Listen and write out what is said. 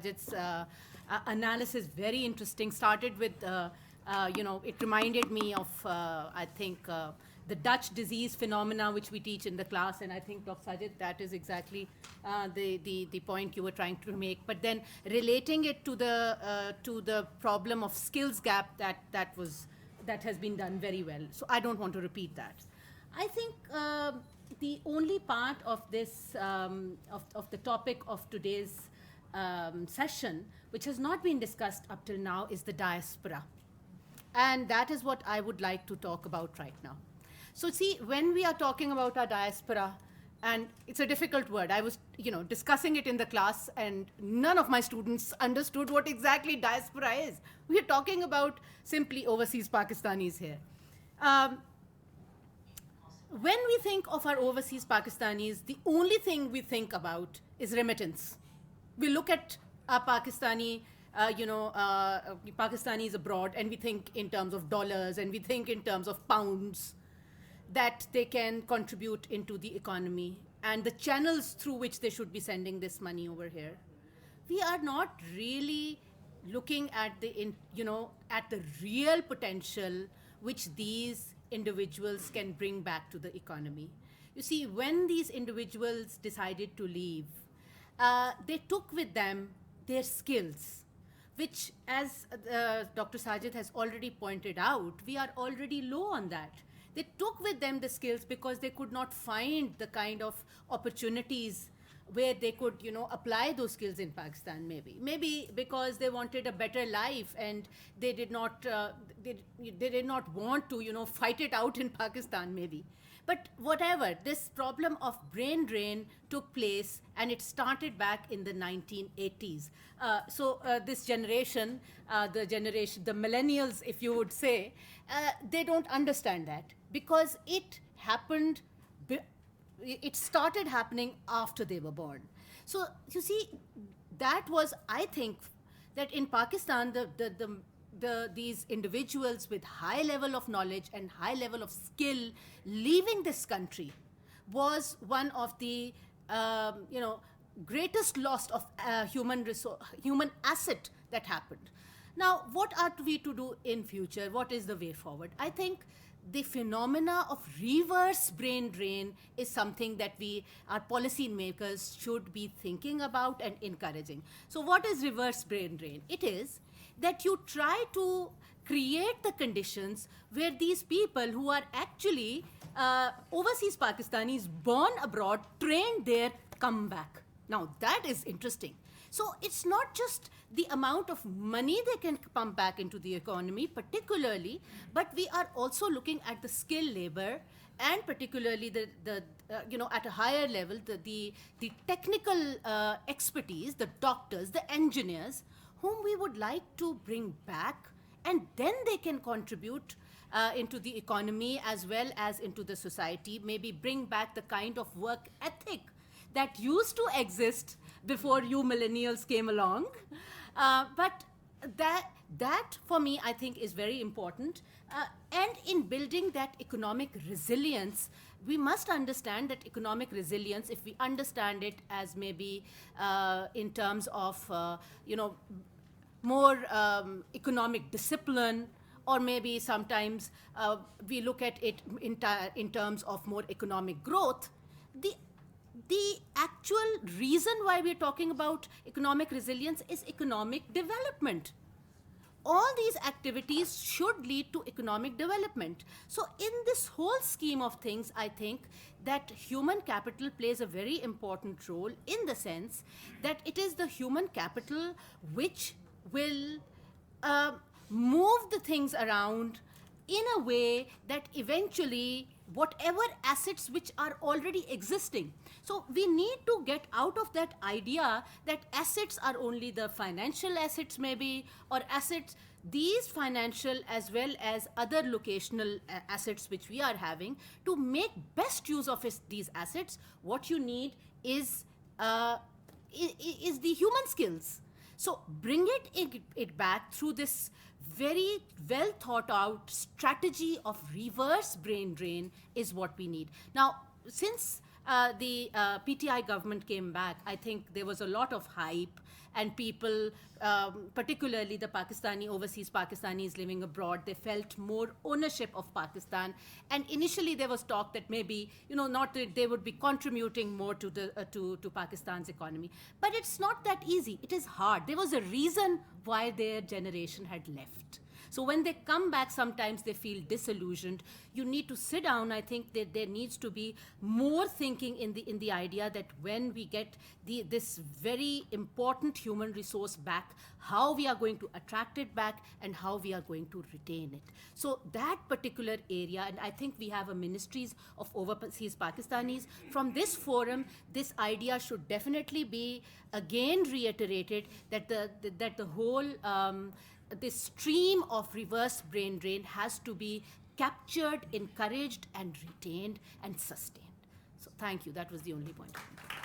Sajid's analysis very interesting. Started with, it reminded me of, I think, the Dutch disease phenomena, which we teach in the class. And I think, Dr. Sajid, that is exactly the point you were trying to make. But then relating it to the problem of skills gap that has been done very well. So I don't want to repeat that. I think the only part of this, of the topic of today's session, which has not been discussed up till now, is the diaspora. And that is what I would like to talk about right now. So see, when we are talking about our diaspora, and it's a difficult word. I was, discussing it in the class, and none of my students understood what exactly diaspora is. We are talking about simply overseas Pakistanis here. When we think of our overseas Pakistanis, the only thing we think about is remittance. We look at our Pakistanis abroad, and we think in terms of dollars, and we think in terms of pounds, that they can contribute into the economy and the channels through which they should be sending this money over here. We are not really looking at at the real potential which these individuals can bring back to the economy. You see, when these individuals decided to leave, they took with them their skills, which, as Dr. Sajid has already pointed out, we are already low on that. They took with them the skills because they could not find the kind of opportunities where they could, apply those skills in Pakistan. Maybe because they wanted a better life, and they did not they did not want to, fight it out in Pakistan. Maybe. But whatever, this problem of brain drain took place, and it started back in the 1980s. This generation, the millennials, if you would say, they don't understand that, because it happened, it started happening after they were born. So you see, that was, I think, that in Pakistan, these individuals with high level of knowledge and high level of skill leaving this country was one of the greatest loss of human asset that happened. Now, what are we to do in future? What is the way forward? I think the phenomena of reverse brain drain is something that our policy makers should be thinking about and encouraging. So what is reverse brain drain? It is that you try to create the conditions where these people who are actually overseas Pakistanis born abroad, trained there, come back. Now, that is interesting. So it's not just the amount of money they can pump back into the economy, particularly, but we are also looking at the skilled labor, and particularly at a higher level, the technical expertise, the doctors, the engineers, whom we would like to bring back, and then they can contribute into the economy as well as into the society, maybe bring back the kind of work ethic that used to exist before you millennials came along. But that for me, I think, is very important. And in building that economic resilience, we must understand that economic resilience, if we understand it as maybe in terms of, more economic discipline, or maybe sometimes we look at it in terms of more economic growth, the actual reason why we're talking about economic resilience is economic development. All these activities should lead to economic development. So in this whole scheme of things, I think that human capital plays a very important role, in the sense that it is the human capital which will move the things around in a way that eventually whatever assets which are already existing. So we need to get out of that idea that assets are only the financial assets maybe, or assets, these financial as well as other locational assets which we are having. To make best use of these assets, what you need is the human skills. So bring it back through this very well thought out strategy of reverse brain drain is what we need. Now, since the PTI government came back, I think there was a lot of hype, and people, particularly the overseas Pakistanis living abroad, they felt more ownership of Pakistan. And initially there was talk that maybe, not that they would be contributing more to to Pakistan's economy. But it's not that easy. It is hard. There was a reason why their generation had left. So when they come back, sometimes they feel disillusioned. You need to sit down. I think that there needs to be more thinking in the idea that when we get this very important human resource back, how we are going to attract it back and how we are going to retain it. So that particular area, and I think we have a ministries of overseas Pakistanis. From this forum, this idea should definitely be again reiterated, that the whole this stream of reverse brain drain has to be captured, encouraged, and retained and sustained. So thank you. That was the only point.